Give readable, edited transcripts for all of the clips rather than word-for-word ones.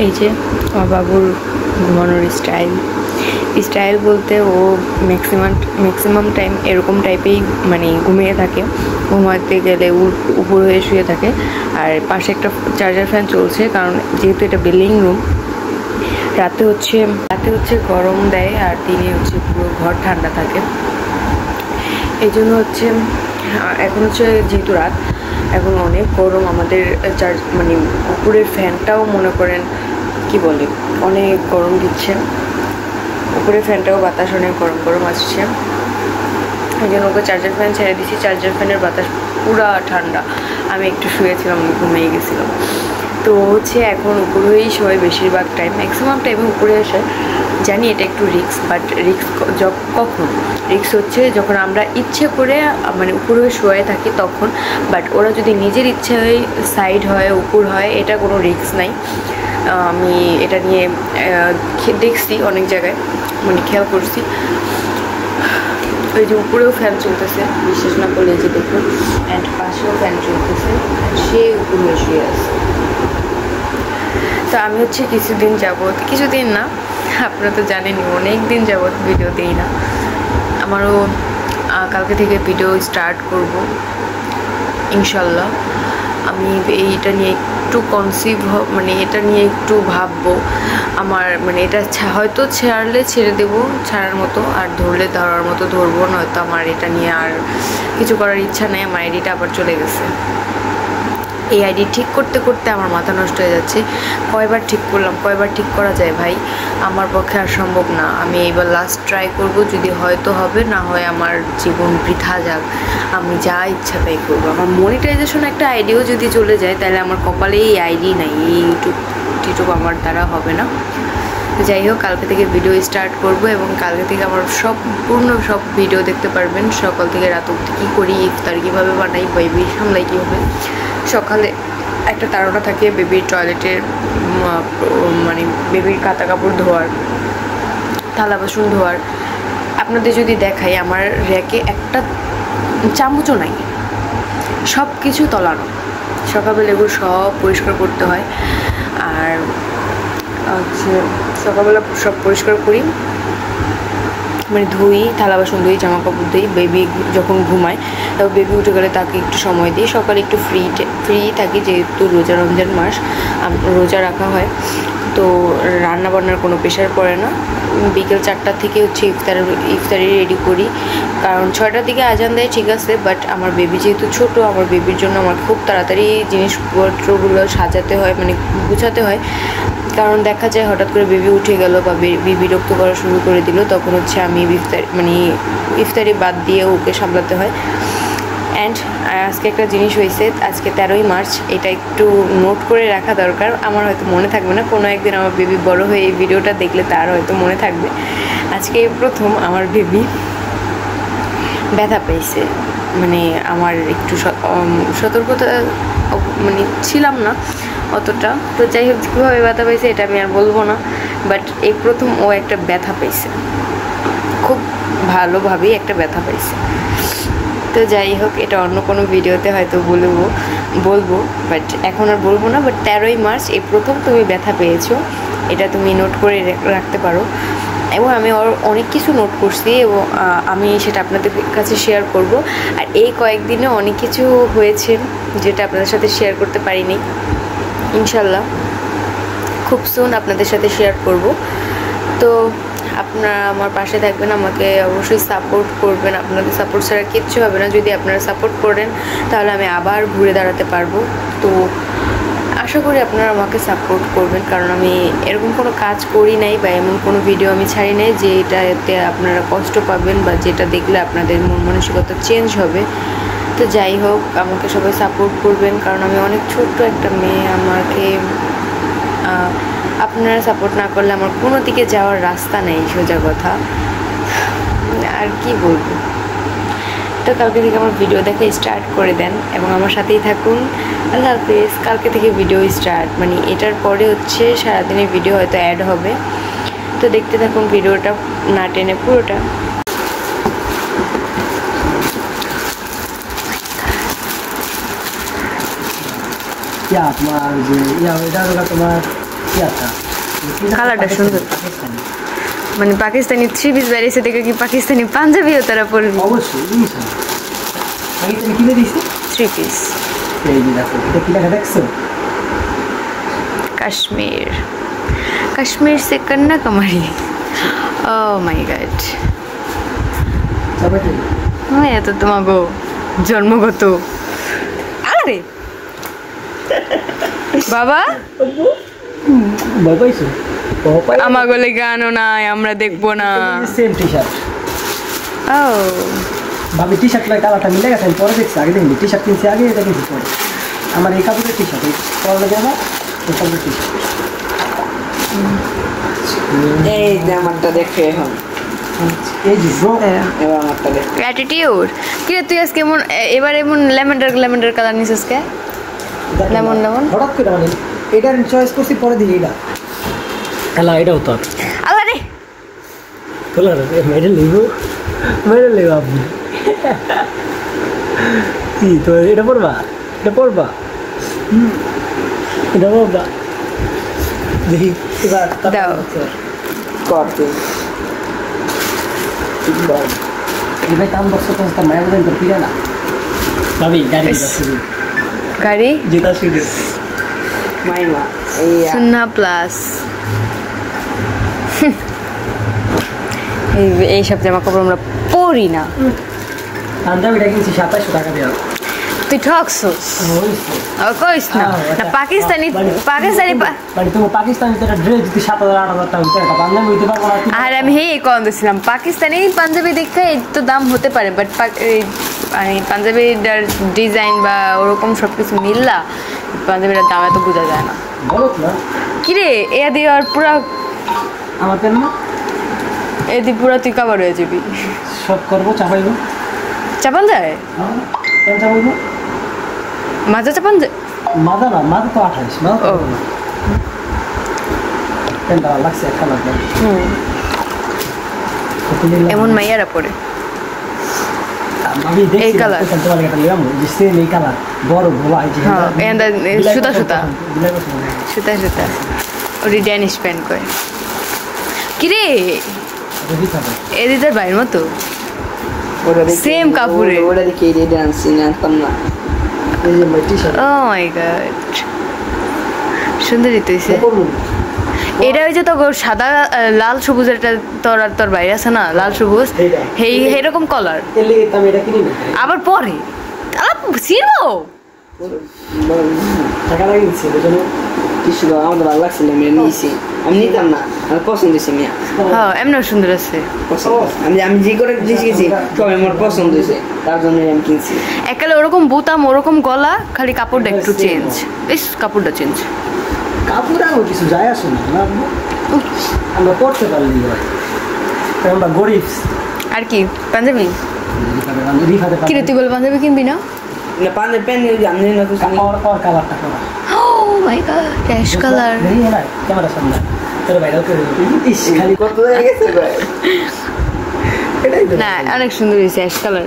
এই যে আমার বাবুর ঘুমানোর স্টাইল বলতে ও ম্যাক্সিমাম টাইম এরকম টাইপেই মানে ঘুমিয়ে থাকে। ঘুমাতে গেলে উপর হয়ে শুয়ে থাকে। আর পাশে একটা চার্জার ফ্যান চলছে, কারণ যেহেতু এটা বিল্ডিং রুম, রাতে হচ্ছে গরম দেয় আর দিনে হচ্ছে পুরো ঘর ঠান্ডা থাকে। এই জন্য হচ্ছে এখন হচ্ছে যেহেতু রাত, এখন অনেক গরম। আমাদের মানে উপরের ফ্যানটাও মনে করেন কি বলে অনেক গরম দিচ্ছে। উপরের ফ্যানটাও বাতাস অনেক গরম আসছে। এই জন্য ওকে চার্জার ফ্যান ছেড়ে দিচ্ছি। চার্জার ফ্যানের বাতাস পুরা ঠান্ডা। আমি একটু শুয়েছিলাম, ঘুমিয়ে গেছিলাম। তো হচ্ছে এখন উপরেই শোয় বেশিরভাগ টাইম, ম্যাক্সিমাম টাইমে উপরে আসে। জানি এটা একটু রিস্ক, বাট রিস্ক কখন রিস্ক হচ্ছে যখন আমরা ইচ্ছে করে মানে উপরে শোয়ে থাকি তখন। বাট ওরা যদি নিজের ইচ্ছে হয় সাইড হয় উপর হয়, এটা কোনো রিস্ক নাই। আমি এটা নিয়ে দেখছি অনেক জায়গায়, মানে খেয়াল করছি। ওই যে উপরেও ফ্যান চলতেছে, বিশ্বাস না করলে যে দেখুন, অ্যান্ড পাশেও ফ্যান চলতেছে, সে উপরে শুয়ে আছে। তো আমি হচ্ছে কিছুদিন না, আপনারা তো জানেনই অনেক দিন যাবত ভিডিও দিই না। আমারও কালকে থেকে ভিডিও স্টার্ট করব ইনশাল্লাহ। আমি এইটা নিয়ে একটু মানে এটা নিয়ে একটু ভাববো। আমার মানে এটা হয়তো ছাড়লে ছেড়ে দেবো ছাড়ার মতো, আর ধরলে ধরার মতো ধরবো, নয়তো আমার এটা নিয়ে আর কিছু করার ইচ্ছা নেই। আমার আইডিটা আবার চলে গেছে। এই আইডি ঠিক করতে করতে আমার মাথা নষ্ট হয়ে যাচ্ছে। কয়বার ঠিক করলাম, কয়বার ঠিক করা যায় ভাই, আমার পক্ষে আর সম্ভব না। আমি এইবার লাস্ট ট্রাই করব, যদি হয়তো হবে, না হয় আমার জীবন বৃথা যাক, আমি যা ইচ্ছা তাই করবো। আমার মনিটাইজেশন একটা আইডিও যদি চলে যায়, তাহলে আমার কপালে এই আইডি নাই, এই ইউটিউব আমার দ্বারা হবে না। যাই হোক, কালকে থেকে ভিডিও স্টার্ট করব এবং কালকে থেকে আমার সম্পূর্ণ সব ভিডিও দেখতে পারবেন। সকাল থেকে রাত অবধি কী করি, ইফতার কীভাবে বানাই, বেবি সামলাই কীভাবে। সকালে একটা তাড়না থাকে বেবির টয়লেটের, মানে বেবির কাঁথা কাপড় ধোয়ার, থালা বাসন ধোয়ার। আপনাদের যদি দেখাই, আমার র্যাকে একটা চামচও নাই, সব কিছু তলানো। সকালবেলা এগুলো সব পরিষ্কার করতে হয়। আর হচ্ছে সকালবেলা সব পরিষ্কার করি, মানে ধুই, থালা বাসন ধুই, জামা কাপড় ধুই। বেবি যখন ঘুমায়, তারপর বেবি উঠে গেলে তাকে একটু সময় দিই। সকালে একটু ফ্রি থাকি, যেহেতু রমজান মাস রোজা রাখা হয়, তো রান্না বান্নার কোনো প্রেশার পড়ে না। বিকেল 4টা থেকে হচ্ছে ইফতারি রেডি করি, কারণ 6টার দিকে আজান দেয়, ঠিক আছে। বাট আমার বেবি যেহেতু ছোট, আমার বেবির জন্য আমার খুব তাড়াতাড়ি জিনিসপত্রগুলো সাজাতে হয়, মানে গুছাতে হয়। কারণ দেখা যায় হঠাৎ করে বেবি উঠে গেল বা বেবি বিরক্ত করা শুরু করে দিল, তখন হচ্ছে আমি ইফতারি বাদ দিয়ে ওকে সামলাতে হয়। অ্যান্ড আজকে একটা জিনিস হয়েছে, আজকে 13ই মার্চ, এটা একটু নোট করে রাখা দরকার। আমার হয়তো মনে থাকবে না, কোনো একদিন আমার বেবি বড় হয়ে এই ভিডিওটা দেখলে তার হয়তো মনে থাকবে। আজকে প্রথম আমার বেবি ব্যথা পেয়েছে, মানে আমার একটু সতর্কতা মানে ছিলাম না অতটা। তো যাই হোক, কীভাবে ব্যথা পেয়েছে এটা আমি আর বলবো না, বাট এই প্রথম ও একটা ব্যথা পেয়েছে, খুব ভালোভাবেই একটা ব্যথা পেয়েছে। তো যাই হোক, এটা অন্য কোনো ভিডিওতে হয়তো বলবো, বাট এখন আর বলবো না। বাট 13ই মার্চ এই প্রথম তুমি ব্যথা পেয়েছো, এটা তুমি নোট করে রাখতে পারো। এবং আমি অনেক কিছু নোট করছি এবং আমি সেটা আপনাদের কাছে শেয়ার করব। আর এই কয়েকদিনে অনেক কিছু হয়েছে যেটা আপনাদের সাথে শেয়ার করতে পারিনি। ইনশাল্লাহ খুব সুন আপনাদের সাথে শেয়ার করব। তো আপনারা আমার পাশে থাকবেন, আমাকে অবশ্যই সাপোর্ট করবেন। আপনাদের সাপোর্ট ছাড়া কিচ্ছু হবে না। যদি আপনারা সাপোর্ট করেন, তাহলে আমি আবার ঘুরে দাঁড়াতে পারবো। তো আশা করি আপনারা আমাকে সাপোর্ট করবেন, কারণ আমি এরকম কোনো কাজ করি নাই বা এমন কোনো ভিডিও আমি ছাড়ি নাই যে এটাতে আপনারা কষ্ট পাবেন বা যেটা দেখলে আপনাদের মন মানসিকতা চেঞ্জ হবে। তো যাই হোক, আমাকে সবাই সাপোর্ট করবেন, কারণ আমি অনেক ছোট্ট একটা মেয়ে। আমাকে আপনারা সাপোর্ট না করলে আমার কোনো দিকে যাওয়ার রাস্তা নেই, সোজা কথা। আর কি বলবো। তো কালকে থেকে আমার ভিডিও দেখা স্টার্ট করে দেন এবং আমার সাথেই থাকুন। আল্লাহ হাফেজ। কালকে থেকে ভিডিও স্টার্ট, মানে এটার পরে হচ্ছে সারাদিনের ভিডিও হয়তো অ্যাড হবে। তো দেখতে থাকুন ভিডিওটা, না টেনে পুরোটা। তোমার যে এটা তোমার কালারটা সুন্দর। মানে পাকিস্তানি 3 পিস বেরিয়েছে দেখে কি পাকিস্তানি পাঞ্জাবিও তারা পরবে? অবশ্যই আমি তুমি কিনে দিছি 3 পিস। এই যে দেখো এটা কি লেখা দেখছো? কাশ্মীর, কাশ্মীর সে কন্যাকুমারী। ও মাই গড, চাপাটি হ্যাঁ তো তোমাকে জন্মগত। আরে বাবা ভয় পাইছো? আমার গলে গানও নাই, আমরা দেখবো না। Same T-shirt. ও ভাবি টি-শার্ট লাই কালারটা মিলে গেছে, আমি পরে দেখছি। আগে দেখিনি টি-শার্ট কিনছি আগে, এটা কিনছি পরে। আমার এই কাপড়ের টি-শার্ট এই পরে লাগে না, এই কাপড়ের টি-শার্ট। এই যে আমারটা দেখে এখন এই যে ব্রো, এবার আমারটা দেখে অ্যাটিটিউড। কি রে তুই আজকে এমন এবার এমন ল্যাভেন্ডার কালার নিছিস কে? লেমন লেমন হঠাৎ করে মানে এটার চয়েস করছি, পরে দিই এটা খেলা, এটাও তো আল্লাহ রে। তোলা মেডেল নেব আপনি। কি তো এটা পড়বা, এটা পড়বা, এটা পড়বা, দেখি এবার দাও। করতে ভাই কাম বক্স তো মায়া বলেন তো ফিরে না ভাবি গাড়ি গাড়ি যেটা শুধু মাইমা এই সুন্না প্লাস। এইসব জামা কাপড় আমরা পরি না। পাঞ্জাবিটা কিনছি 2700 টাকা দেওয়া। তুই ঠকছস, কইস না। না পাকিস্তানি মানে তুমি পাকিস্তানি একটা ড্রেস যদি 7,000-8,000 টাকা ভিতরে একটা পাঞ্জাবি হইতে পারবো না? আর আমি কম দিয়েছিলাম পাকিস্তানি পাঞ্জাবি দেখে তো দাম হতে পারে, বাট পাঞ্জাবির ডিজাইন বা ওরকম সব কিছু মিললা পাঞ্জাবিটার দাম এত বোঝা যায় না। বলো না কিরে এ দিয়ে আর পুরা আমার কেন না এদি পুরা তুই কাবার হয়ে যাবি। সব করবো, চাপাইবো। চাপান যায়? কেন চাপাইবো? মাজা চাপান যায়? মাদা না, মাদা তো 28 না। ও কেনটা লাগছে একটা লাগবে। এমন মাইয়ারা পরে আমি দেখছি এই কালার তোমার একটা লিয়াম যে সেম এই কালার বড় গোলা এই যে সুতা সুতা সুতা সুতা ওরি ড্যানিশ প্যান্ট করে। কিরে এদিদের বাইরের মতো সেম কাপড়ে ওটা দেখে এই ডান্স জানতাম না। এই যে মাই টি-শার্ট। ও মাই গড সুন্দরই তো হইছে। এটা হচ্ছে তো সাদা লাল সবুজ, একটা তোর বাইরে আছে না লাল সবুজ, এইরকম কালার এর লাগি আমি এটা কিনি না। আবার পরে ছিড়বো টাকা লাগিয়েছি বুঝলো। কিছু আমাদের ভালো লাগছিল, আমি নিয়েছি। আমি নিতাম না, আমার পছন্দ হয়েছে মিয়া, হ্যাঁ এমনিও সুন্দর আছে। আমি যে করে গেছি সবাই আমার পছন্দ হয়েছে, তার জন্য আমি কিনছি। একালে ওরকম বুতাম ওরকম গলা, খালি কাপড়টা একটু চেঞ্জ। বেশ কাপড়টা চেঞ্জ। কাপড় আর কিছু যায় আসে না, আমরা পড়তে পারলি হয়, আমরা গরিব। আর কি পাঞ্জাবি কি রে তুই বল পাঞ্জাবি কিনবি না? না পাঞ্জাবি প্যান্ট আমি না তো কালারটা করা। ও মাই গড অ্যাশ কালার। ক্যামেরা সামনে তোর ভাইরাল করে ইস খালি কত হয়ে গেছে ভাই। না অনেক সুন্দর হয়েছে অ্যাশ কালার।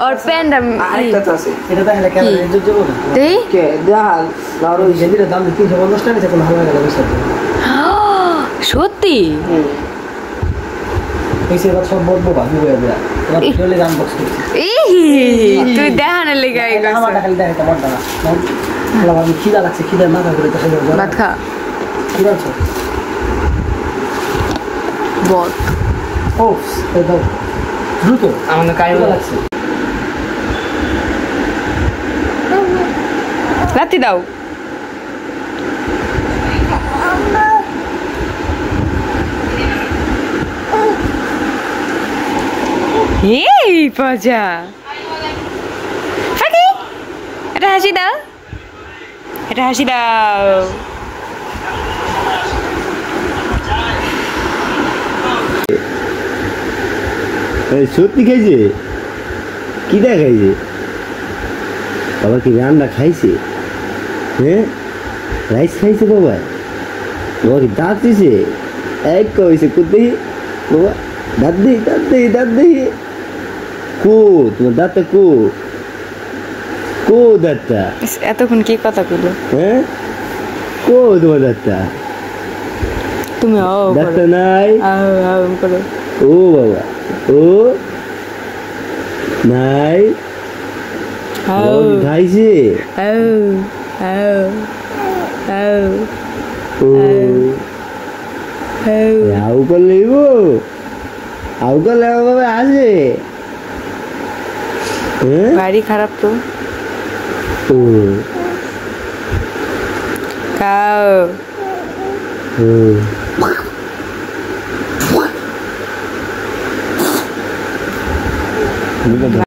আর প্যান্ট আরেকটা তো আছে, এটা দেখলে ক্যামেরা এর জন্য না দেই কে দেখাল লাউর ওই যেদিন দাম 350 টাকা নিচে কোনো ভালো লাগে না। সত্যি এইসে এবার সব বলবো বাবু হয়ে যায় এবার চলে গান বক্স করছি। তুই দেখানোর লেগে আমার খালি দেখে তোমার দাদা হ্যালো আমি খিদা লাগছে, খিদার মাথা ঘুরে তো খাইতে ভাত খা কি বলছো? বল ও এই দাও দ্রুত আমাদের কাইবা লাগছে। রাতি দাও। এই পজা ফাঁকি এটা হাসি দাও, এটা হাসি দাও। সত্যি খাইছে? কি দেখাইছে? বাবা কি রান্না খাইছে? হ্যাঁ রাইস খাইছে বাবা? বাবা কি দাঁত দিছে? এক হয়েছে কুদ্দি বাবা, দাঁত দিই দাঁত দিই দাঁত দিই। কো তোমার দাঁতটা কো কো দাঁতটা? এতক্ষণ কি কথা কইলো? হ্যাঁ কো তোমার দাঁতটা? তুমি ও ডাক্তার নাই করো ও বাবা ও নাই বাবা কি খাইছে ও আউ করলে আউ করলে বাবা আসে হ্যাঁ বাড়ি খারাপ তো ও খাও ও